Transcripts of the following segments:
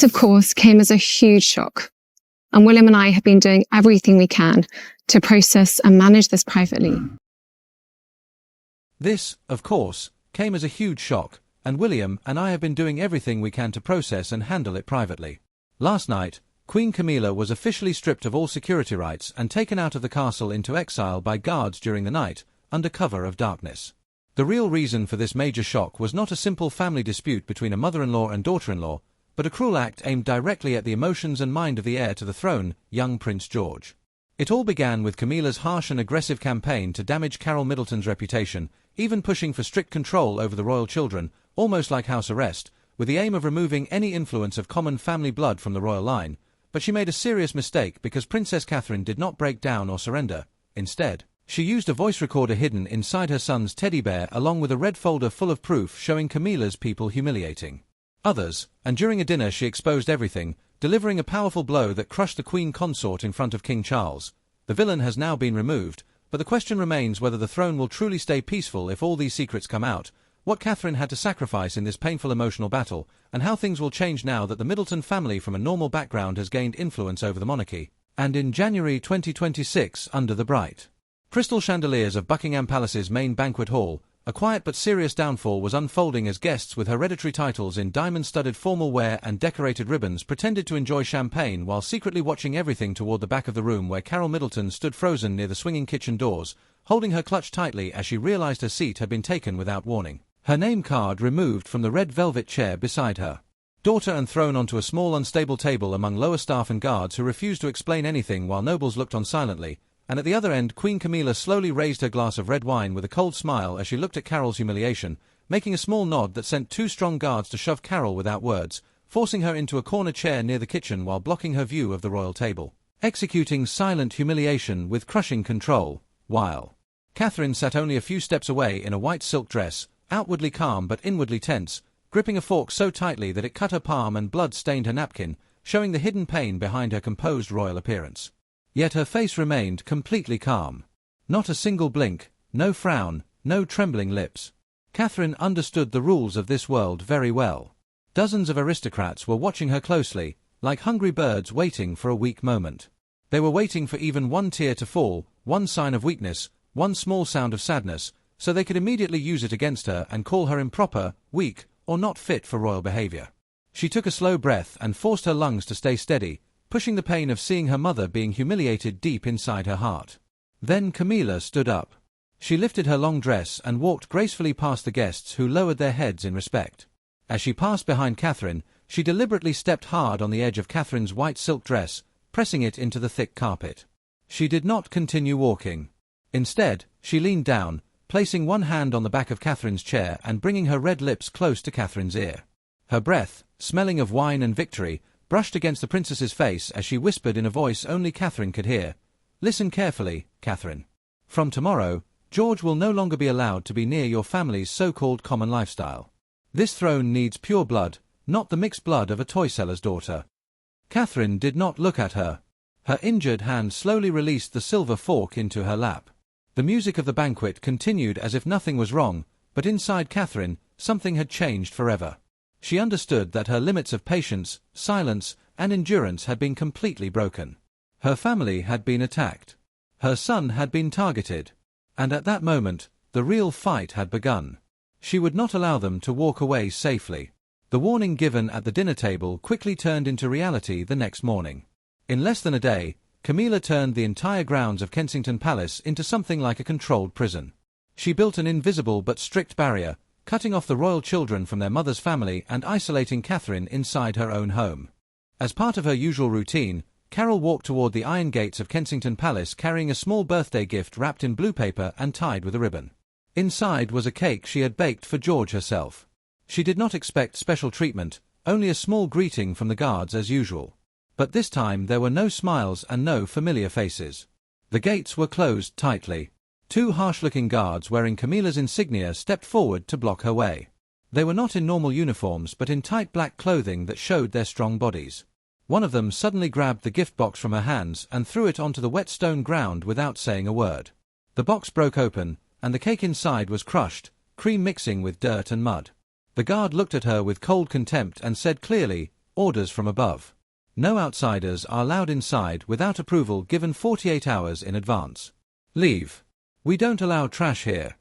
Of course, came as a huge shock, and William and I have been doing everything we can to process and manage this privately. This, of course, came as a huge shock, and William and I have been doing everything we can to process and handle it privately. Last night, Queen Camilla was officially stripped of all security rights and taken out of the castle into exile by guards during the night, under cover of darkness. The real reason for this major shock was not a simple family dispute between a mother-in-law and daughter-in-law, but a cruel act aimed directly at the emotions and mind of the heir to the throne, young Prince George. It all began with Camilla's harsh and aggressive campaign to damage Carol Middleton's reputation, even pushing for strict control over the royal children, almost like house arrest, with the aim of removing any influence of common family blood from the royal line. But she made a serious mistake because Princess Catherine did not break down or surrender. Instead, she used a voice recorder hidden inside her son's teddy bear along with a red folder full of proof showing Camilla's people humiliating others, and during a dinner she exposed everything, delivering a powerful blow that crushed the Queen Consort in front of King Charles. The villain has now been removed, but the question remains whether the throne will truly stay peaceful if all these secrets come out, what Catherine had to sacrifice in this painful emotional battle, and how things will change now that the Middleton family from a normal background has gained influence over the monarchy. And in January 2026, under the bright crystal chandeliers of Buckingham Palace's main banquet hall, a quiet but serious downfall was unfolding as guests with hereditary titles in diamond-studded formal wear and decorated ribbons pretended to enjoy champagne while secretly watching everything toward the back of the room where Carol Middleton stood frozen near the swinging kitchen doors, holding her clutch tightly as she realized her seat had been taken without warning. Her name card removed from the red velvet chair beside her daughter and thrown onto a small unstable table among lower staff and guards who refused to explain anything while nobles looked on silently. And at the other end, Queen Camilla slowly raised her glass of red wine with a cold smile as she looked at Carol's humiliation, making a small nod that sent two strong guards to shove Carol without words, forcing her into a corner chair near the kitchen while blocking her view of the royal table, executing silent humiliation with crushing control, while Catherine sat only a few steps away in a white silk dress, outwardly calm but inwardly tense, gripping a fork so tightly that it cut her palm and blood stained her napkin, showing the hidden pain behind her composed royal appearance. Yet her face remained completely calm. Not a single blink, no frown, no trembling lips. Catherine understood the rules of this world very well. Dozens of aristocrats were watching her closely, like hungry birds waiting for a weak moment. They were waiting for even one tear to fall, one sign of weakness, one small sound of sadness, so they could immediately use it against her and call her improper, weak, or not fit for royal behavior. She took a slow breath and forced her lungs to stay steady, pushing the pain of seeing her mother being humiliated deep inside her heart. Then Camilla stood up. She lifted her long dress and walked gracefully past the guests who lowered their heads in respect. As she passed behind Catherine, she deliberately stepped hard on the edge of Catherine's white silk dress, pressing it into the thick carpet. She did not continue walking. Instead, she leaned down, placing one hand on the back of Catherine's chair and bringing her red lips close to Catherine's ear. Her breath, smelling of wine and victory, brushed against the princess's face as she whispered in a voice only Catherine could hear. "Listen carefully, Catherine. From tomorrow, George will no longer be allowed to be near your family's so-called common lifestyle. This throne needs pure blood, not the mixed blood of a toy seller's daughter." Catherine did not look at her. Her injured hand slowly released the silver fork into her lap. The music of the banquet continued as if nothing was wrong, but inside Catherine, something had changed forever. She understood that her limits of patience, silence, and endurance had been completely broken. Her family had been attacked. Her son had been targeted. And at that moment, the real fight had begun. She would not allow them to walk away safely. The warning given at the dinner table quickly turned into reality the next morning. In less than a day, Camilla turned the entire grounds of Kensington Palace into something like a controlled prison. She built an invisible but strict barrier, cutting off the royal children from their mother's family and isolating Catherine inside her own home. As part of her usual routine, Carol walked toward the iron gates of Kensington Palace carrying a small birthday gift wrapped in blue paper and tied with a ribbon. Inside was a cake she had baked for George herself. She did not expect special treatment, only a small greeting from the guards as usual. But this time there were no smiles and no familiar faces. The gates were closed tightly. Two harsh-looking guards wearing Camilla's insignia stepped forward to block her way. They were not in normal uniforms but in tight black clothing that showed their strong bodies. One of them suddenly grabbed the gift box from her hands and threw it onto the wet stone ground without saying a word. The box broke open, and the cake inside was crushed, cream mixing with dirt and mud. The guard looked at her with cold contempt and said clearly, orders from above. No outsiders are allowed inside without approval given 48 hours in advance. Leave. We don't allow trash here.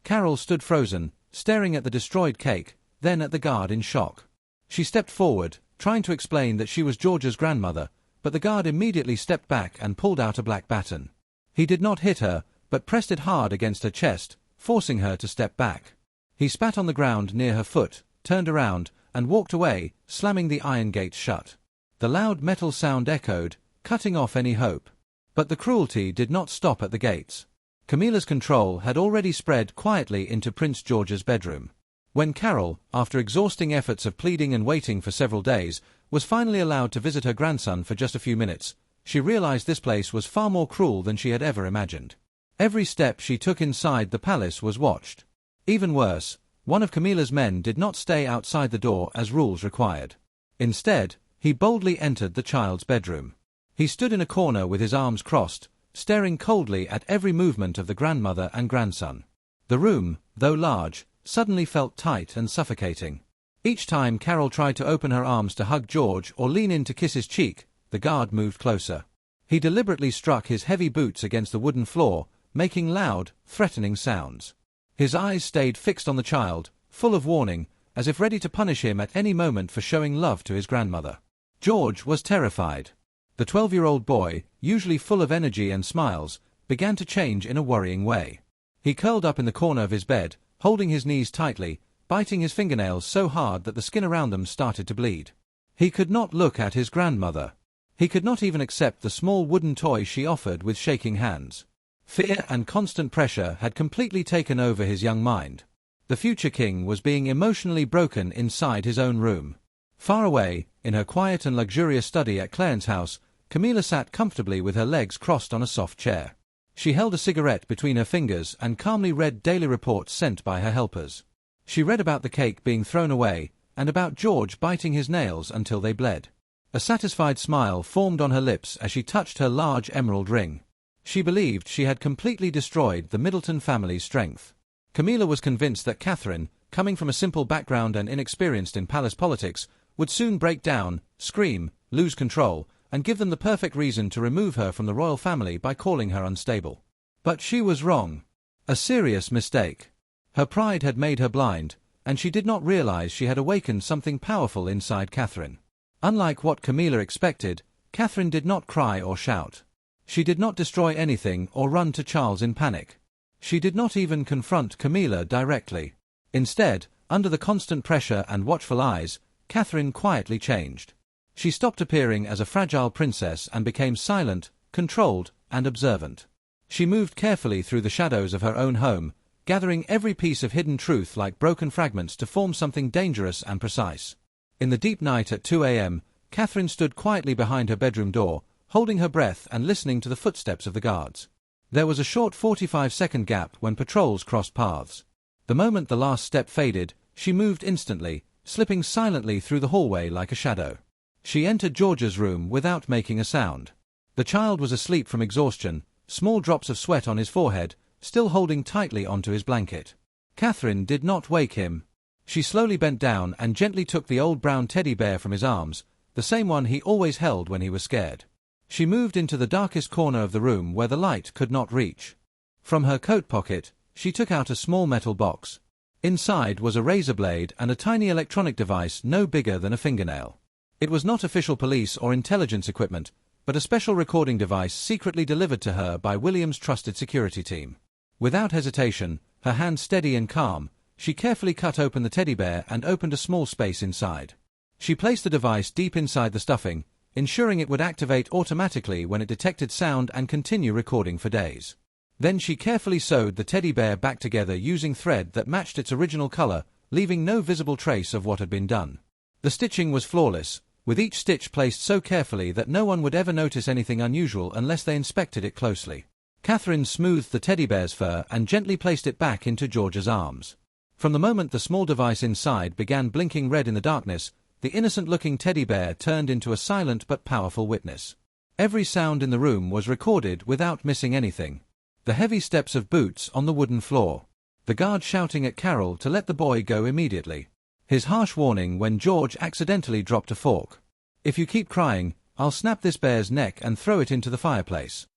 Carol stood frozen, staring at the destroyed cake, then at the guard in shock. She stepped forward, trying to explain that she was George's grandmother, but the guard immediately stepped back and pulled out a black baton. He did not hit her, but pressed it hard against her chest, forcing her to step back. He spat on the ground near her foot, turned around, and walked away, slamming the iron gates shut. The loud metal sound echoed, cutting off any hope. But the cruelty did not stop at the gates. Camilla's control had already spread quietly into Prince George's bedroom. When Carol, after exhausting efforts of pleading and waiting for several days, was finally allowed to visit her grandson for just a few minutes, she realized this place was far more cruel than she had ever imagined. Every step she took inside the palace was watched. Even worse, one of Camilla's men did not stay outside the door as rules required. Instead, he boldly entered the child's bedroom. He stood in a corner with his arms crossed, staring coldly at every movement of the grandmother and grandson. The room, though large, suddenly felt tight and suffocating. Each time Carol tried to open her arms to hug George or lean in to kiss his cheek, the guard moved closer. He deliberately struck his heavy boots against the wooden floor, making loud, threatening sounds. His eyes stayed fixed on the child, full of warning, as if ready to punish him at any moment for showing love to his grandmother. George was terrified. The 12-year-old boy, usually full of energy and smiles, began to change in a worrying way. He curled up in the corner of his bed, holding his knees tightly, biting his fingernails so hard that the skin around them started to bleed. He could not look at his grandmother. He could not even accept the small wooden toy she offered with shaking hands. Fear and constant pressure had completely taken over his young mind. The future king was being emotionally broken inside his own room. Far away, in her quiet and luxurious study at Clarence's house, Camilla sat comfortably with her legs crossed on a soft chair. She held a cigarette between her fingers and calmly read daily reports sent by her helpers. She read about the cake being thrown away, and about George biting his nails until they bled. A satisfied smile formed on her lips as she touched her large emerald ring. She believed she had completely destroyed the Middleton family's strength. Camilla was convinced that Catherine, coming from a simple background and inexperienced in palace politics, would soon break down, scream, lose control, and give them the perfect reason to remove her from the royal family by calling her unstable. But she was wrong. A serious mistake. Her pride had made her blind, and she did not realize she had awakened something powerful inside Catherine. Unlike what Camilla expected, Catherine did not cry or shout. She did not destroy anything or run to Charles in panic. She did not even confront Camilla directly. Instead, under the constant pressure and watchful eyes, Catherine quietly changed. She stopped appearing as a fragile princess and became silent, controlled, and observant. She moved carefully through the shadows of her own home, gathering every piece of hidden truth like broken fragments to form something dangerous and precise. In the deep night at 2 a.m., Catherine stood quietly behind her bedroom door, holding her breath and listening to the footsteps of the guards. There was a short 45-second gap when patrols crossed paths. The moment the last step faded, she moved instantly, slipping silently through the hallway like a shadow. She entered George's room without making a sound. The child was asleep from exhaustion, small drops of sweat on his forehead, still holding tightly onto his blanket. Catherine did not wake him. She slowly bent down and gently took the old brown teddy bear from his arms, the same one he always held when he was scared. She moved into the darkest corner of the room where the light could not reach. From her coat pocket, she took out a small metal box. Inside was a razor blade and a tiny electronic device no bigger than a fingernail. It was not official police or intelligence equipment, but a special recording device secretly delivered to her by William's trusted security team. Without hesitation, her hand steady and calm, she carefully cut open the teddy bear and opened a small space inside. She placed the device deep inside the stuffing, ensuring it would activate automatically when it detected sound and continue recording for days. Then she carefully sewed the teddy bear back together using thread that matched its original color, leaving no visible trace of what had been done. The stitching was flawless, with each stitch placed so carefully that no one would ever notice anything unusual unless they inspected it closely. Catherine smoothed the teddy bear's fur and gently placed it back into George's arms. From the moment the small device inside began blinking red in the darkness, the innocent-looking teddy bear turned into a silent but powerful witness. Every sound in the room was recorded without missing anything. The heavy steps of boots on the wooden floor. The guard shouting at Carol to let the boy go immediately. His harsh warning when George accidentally dropped a fork. "If you keep crying, I'll snap this bear's neck and throw it into the fireplace."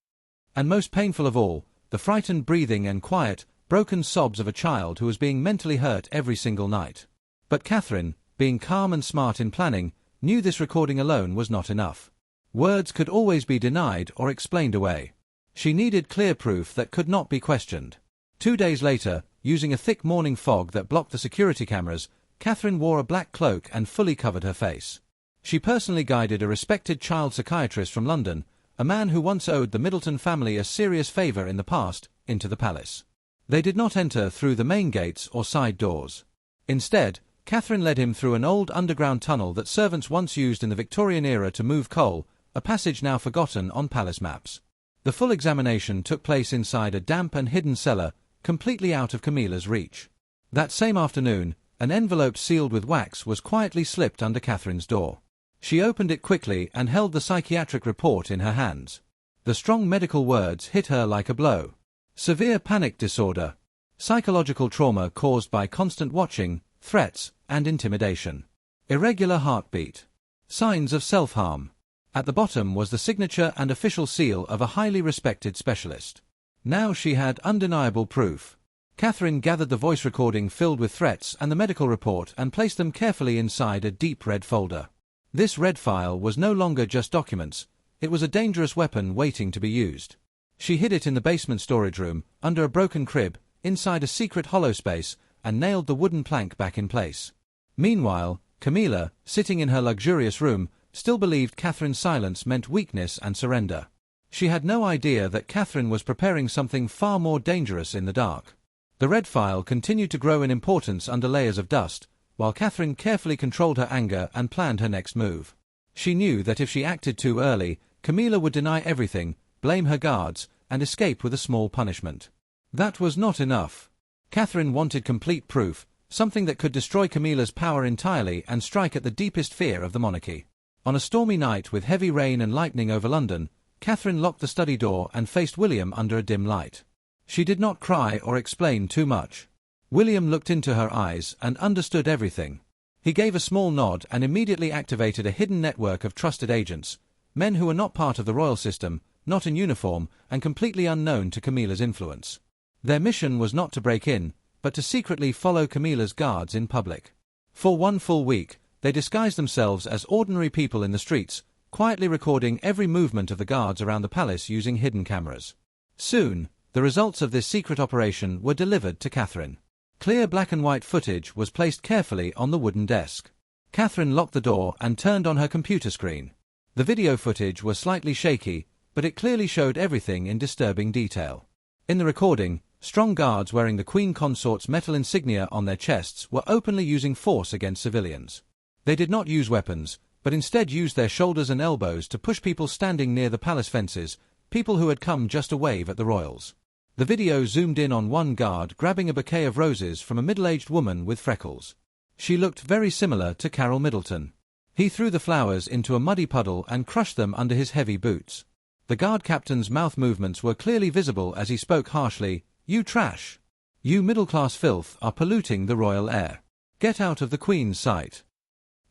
And most painful of all, the frightened breathing and quiet, broken sobs of a child who was being mentally hurt every single night. But Catherine, being calm and smart in planning, knew this recording alone was not enough. Words could always be denied or explained away. She needed clear proof that could not be questioned. 2 days later, using a thick morning fog that blocked the security cameras, Catherine wore a black cloak and fully covered her face. She personally guided a respected child psychiatrist from London, a man who once owed the Middleton family a serious favour in the past, into the palace. They did not enter through the main gates or side doors. Instead, Catherine led him through an old underground tunnel that servants once used in the Victorian era to move coal, a passage now forgotten on palace maps. The full examination took place inside a damp and hidden cellar, completely out of Camilla's reach. That same afternoon, an envelope sealed with wax was quietly slipped under Catherine's door. She opened it quickly and held the psychiatric report in her hands. The strong medical words hit her like a blow. Severe panic disorder. Psychological trauma caused by constant watching, threats, and intimidation. Irregular heartbeat. Signs of self-harm. At the bottom was the signature and official seal of a highly respected specialist. Now she had undeniable proof. Catherine gathered the voice recording filled with threats and the medical report and placed them carefully inside a deep red folder. This red file was no longer just documents, it was a dangerous weapon waiting to be used. She hid it in the basement storage room, under a broken crib, inside a secret hollow space, and nailed the wooden plank back in place. Meanwhile, Camilla, sitting in her luxurious room, still believed Catherine's silence meant weakness and surrender. She had no idea that Catherine was preparing something far more dangerous in the dark. The red file continued to grow in importance under layers of dust, while Catherine carefully controlled her anger and planned her next move. She knew that if she acted too early, Camilla would deny everything, blame her guards, and escape with a small punishment. That was not enough. Catherine wanted complete proof, something that could destroy Camilla's power entirely and strike at the deepest fear of the monarchy. On a stormy night with heavy rain and lightning over London, Catherine locked the study door and faced William under a dim light. She did not cry or explain too much. William looked into her eyes and understood everything. He gave a small nod and immediately activated a hidden network of trusted agents, men who were not part of the royal system, not in uniform, and completely unknown to Camilla's influence. Their mission was not to break in, but to secretly follow Camilla's guards in public. For 1 full week, they disguised themselves as ordinary people in the streets, quietly recording every movement of the guards around the palace using hidden cameras. Soon, the results of this secret operation were delivered to Catherine. Clear black and white footage was placed carefully on the wooden desk. Catherine locked the door and turned on her computer screen. The video footage was slightly shaky, but it clearly showed everything in disturbing detail. In the recording, strong guards wearing the Queen Consort's metal insignia on their chests were openly using force against civilians. They did not use weapons, but instead used their shoulders and elbows to push people standing near the palace fences, people who had come just to wave at the royals. The video zoomed in on one guard grabbing a bouquet of roses from a middle-aged woman with freckles. She looked very similar to Carol Middleton. He threw the flowers into a muddy puddle and crushed them under his heavy boots. The guard captain's mouth movements were clearly visible as he spoke harshly, "You trash! You middle-class filth are polluting the royal air. Get out of the Queen's sight."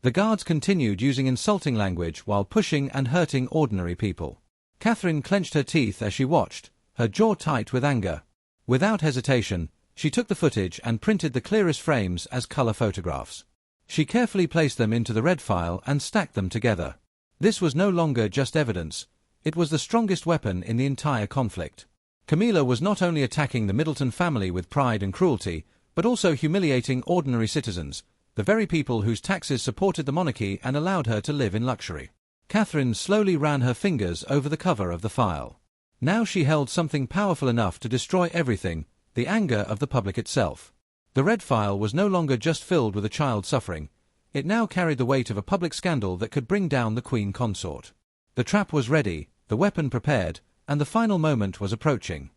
The guards continued using insulting language while pushing and hurting ordinary people. Catherine clenched her teeth as she watched, her jaw tight with anger. Without hesitation, she took the footage and printed the clearest frames as color photographs. She carefully placed them into the red file and stacked them together. This was no longer just evidence, it was the strongest weapon in the entire conflict. Camilla was not only attacking the Middleton family with pride and cruelty, but also humiliating ordinary citizens, the very people whose taxes supported the monarchy and allowed her to live in luxury. Catherine slowly ran her fingers over the cover of the file. Now she held something powerful enough to destroy everything, the anger of the public itself. The red file was no longer just filled with a child suffering, it now carried the weight of a public scandal that could bring down the Queen Consort. The trap was ready, the weapon prepared, and the final moment was approaching.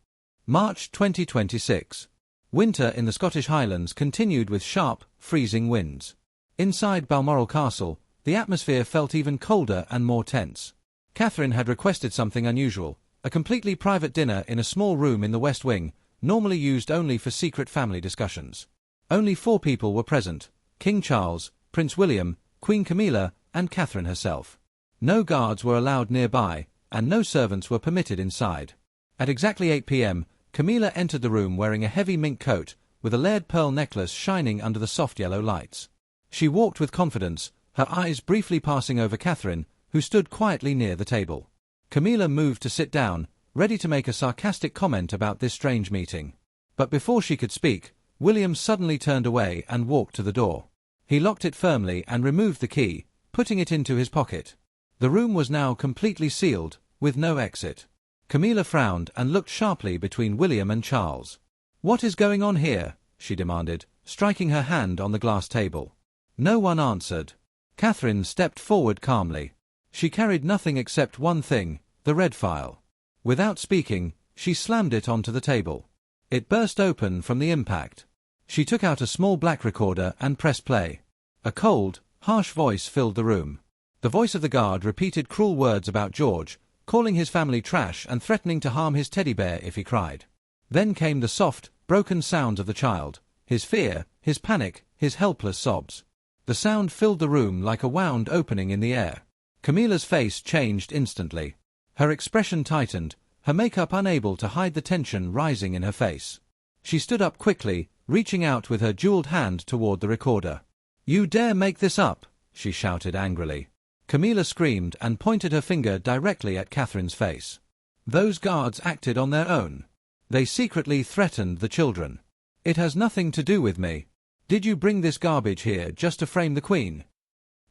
March 2026. Winter in the Scottish Highlands continued with sharp, freezing winds. Inside Balmoral Castle, the atmosphere felt even colder and more tense. Catherine had requested something unusual, a completely private dinner in a small room in the West Wing, normally used only for secret family discussions. Only 4 people were present, King Charles, Prince William, Queen Camilla, and Catherine herself. No guards were allowed nearby, and no servants were permitted inside. At exactly 8 p.m., Camilla entered the room wearing a heavy mink coat, with a layered pearl necklace shining under the soft yellow lights. She walked with confidence, her eyes briefly passing over Catherine, who stood quietly near the table. Camilla moved to sit down, ready to make a sarcastic comment about this strange meeting. But before she could speak, William suddenly turned away and walked to the door. He locked it firmly and removed the key, putting it into his pocket. The room was now completely sealed, with no exit. Camilla frowned and looked sharply between William and Charles. "What is going on here?" she demanded, striking her hand on the glass table. No one answered. Catherine stepped forward calmly. She carried nothing except one thing, the red file. Without speaking, she slammed it onto the table. It burst open from the impact. She took out a small black recorder and pressed play. A cold, harsh voice filled the room. The voice of the guard repeated cruel words about George, calling his family trash and threatening to harm his teddy bear if he cried. Then came the soft, broken sounds of the child, his fear, his panic, his helpless sobs. The sound filled the room like a wound opening in the air. Camilla's face changed instantly. Her expression tightened, her makeup unable to hide the tension rising in her face. She stood up quickly, reaching out with her jeweled hand toward the recorder. "You dare make this up!" she shouted angrily. Camilla screamed and pointed her finger directly at Catherine's face. "Those guards acted on their own. They secretly threatened the children. It has nothing to do with me. Did you bring this garbage here just to frame the Queen?"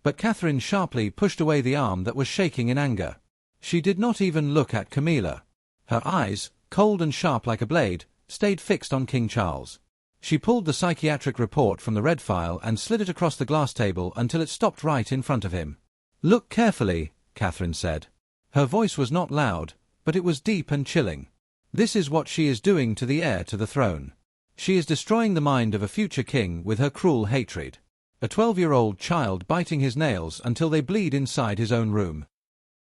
But Catherine sharply pushed away the arm that was shaking in anger. She did not even look at Camilla. Her eyes, cold and sharp like a blade, stayed fixed on King Charles. She pulled the psychiatric report from the red file and slid it across the glass table until it stopped right in front of him. "Look carefully," Catherine said. Her voice was not loud, but it was deep and chilling. "This is what she is doing to the heir to the throne. She is destroying the mind of a future king with her cruel hatred. A 12-year-old child biting his nails until they bleed inside his own room."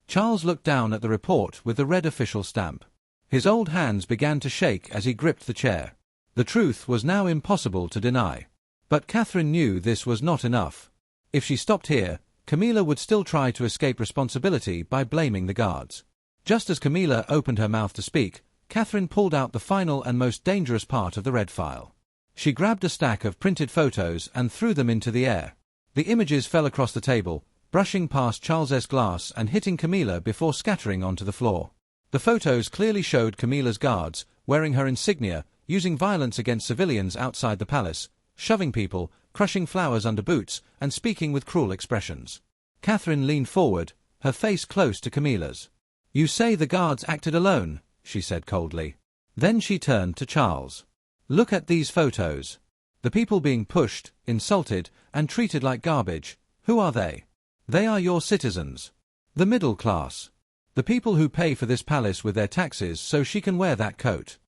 Charles looked down at the report with the red official stamp. His old hands began to shake as he gripped the chair. The truth was now impossible to deny. But Catherine knew this was not enough. If she stopped here, Camilla would still try to escape responsibility by blaming the guards. Just as Camilla opened her mouth to speak, Catherine pulled out the final and most dangerous part of the red file. She grabbed a stack of printed photos and threw them into the air. The images fell across the table, brushing past Charles's glass and hitting Camilla before scattering onto the floor. The photos clearly showed Camilla's guards, wearing her insignia, using violence against civilians outside the palace, shoving people, crushing flowers under boots, and speaking with cruel expressions. Catherine leaned forward, her face close to Camilla's. "You say the guards acted alone," she said coldly. Then she turned to Charles. "Look at these photos. The people being pushed, insulted, and treated like garbage, who are they? They are your citizens. The middle class. The people who pay for this palace with their taxes so she can wear that coat."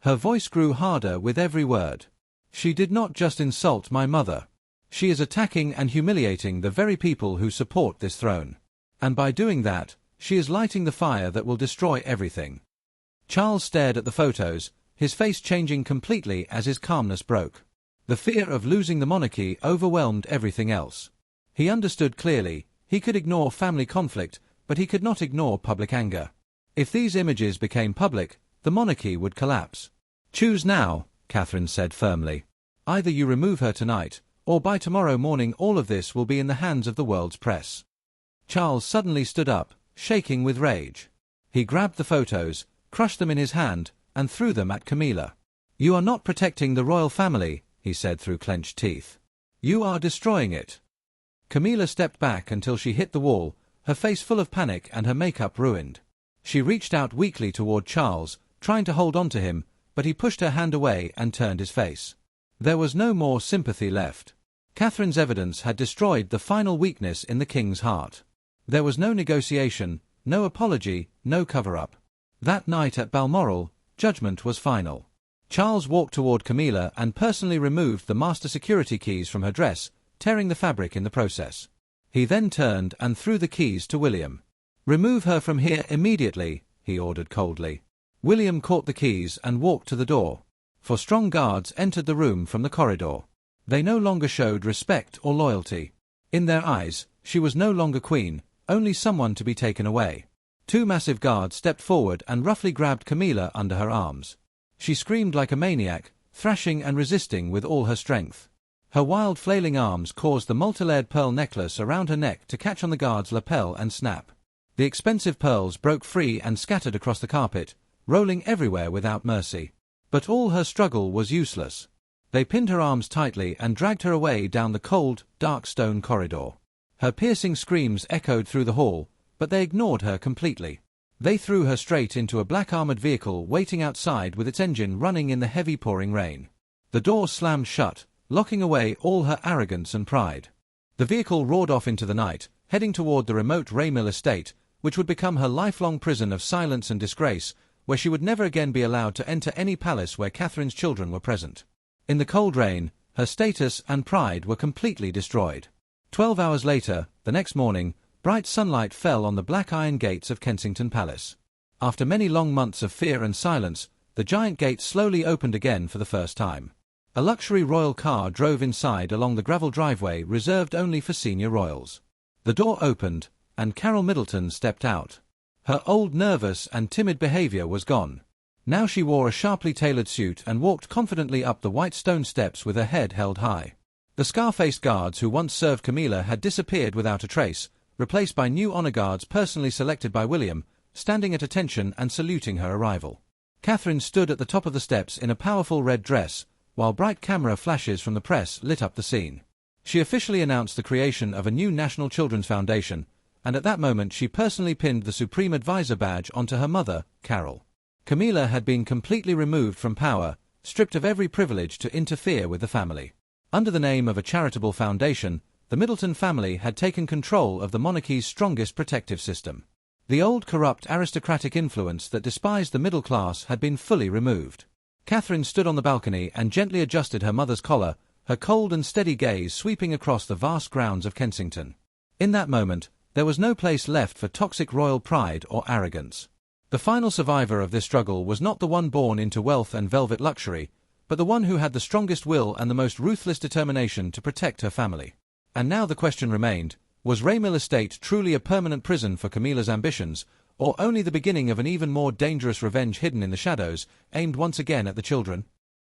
Her voice grew harder with every word. "She did not just insult my mother. She is attacking and humiliating the very people who support this throne. And by doing that, she is lighting the fire that will destroy everything." Charles stared at the photos, his face changing completely as his calmness broke. The fear of losing the monarchy overwhelmed everything else. He understood clearly, he could ignore family conflict, but he could not ignore public anger. If these images became public, the monarchy would collapse. "Choose now," Catherine said firmly. "Either you remove her tonight, or by tomorrow morning all of this will be in the hands of the world's press." Charles suddenly stood up, shaking with rage. He grabbed the photos, crushed them in his hand, and threw them at Camilla. "You are not protecting the royal family," he said through clenched teeth. "You are destroying it." Camilla stepped back until she hit the wall, her face full of panic and her makeup ruined. She reached out weakly toward Charles, trying to hold on to him, but he pushed her hand away and turned his face. There was no more sympathy left. Catherine's evidence had destroyed the final weakness in the king's heart. There was no negotiation, no apology, no cover-up. That night at Balmoral, judgment was final. Charles walked toward Camilla and personally removed the master security keys from her dress, tearing the fabric in the process. He then turned and threw the keys to William. "Remove her from here immediately," he ordered coldly. William caught the keys and walked to the door. 4 strong guards entered the room from the corridor. They no longer showed respect or loyalty. In their eyes, she was no longer queen, only someone to be taken away. Two massive guards stepped forward and roughly grabbed Camilla under her arms. She screamed like a maniac, thrashing and resisting with all her strength. Her wild flailing arms caused the multi-layered pearl necklace around her neck to catch on the guard's lapel and snap. The expensive pearls broke free and scattered across the carpet, rolling everywhere without mercy. But all her struggle was useless. They pinned her arms tightly and dragged her away down the cold, dark stone corridor. Her piercing screams echoed through the hall, but they ignored her completely. They threw her straight into a black armored vehicle waiting outside with its engine running in the heavy pouring rain. The door slammed shut, locking away all her arrogance and pride. The vehicle roared off into the night, heading toward the remote Raymill estate, which would become her lifelong prison of silence and disgrace, where she would never again be allowed to enter any palace where Catherine's children were present. In the cold rain, her status and pride were completely destroyed. 12 hours later, the next morning, bright sunlight fell on the black iron gates of Kensington Palace. After many long months of fear and silence, the giant gates slowly opened again for the first time. A luxury royal car drove inside along the gravel driveway reserved only for senior royals. The door opened, and Carol Middleton stepped out. Her old nervous and timid behavior was gone. Now she wore a sharply tailored suit and walked confidently up the white stone steps with her head held high. The scar-faced guards who once served Camilla had disappeared without a trace, replaced by new honor guards personally selected by William, standing at attention and saluting her arrival. Catherine stood at the top of the steps in a powerful red dress, while bright camera flashes from the press lit up the scene. She officially announced the creation of a new National Children's Foundation, and at that moment she personally pinned the Supreme Advisor badge onto her mother, Carol. Camilla had been completely removed from power, stripped of every privilege to interfere with the family. Under the name of a charitable foundation, the Middleton family had taken control of the monarchy's strongest protective system. The old corrupt aristocratic influence that despised the middle class had been fully removed. Catherine stood on the balcony and gently adjusted her mother's collar, her cold and steady gaze sweeping across the vast grounds of Kensington. In that moment, there was no place left for toxic royal pride or arrogance. The final survivor of this struggle was not the one born into wealth and velvet luxury, but the one who had the strongest will and the most ruthless determination to protect her family. And now the question remained, was Raymill Estate truly a permanent prison for Camilla's ambitions, or only the beginning of an even more dangerous revenge hidden in the shadows, aimed once again at the children?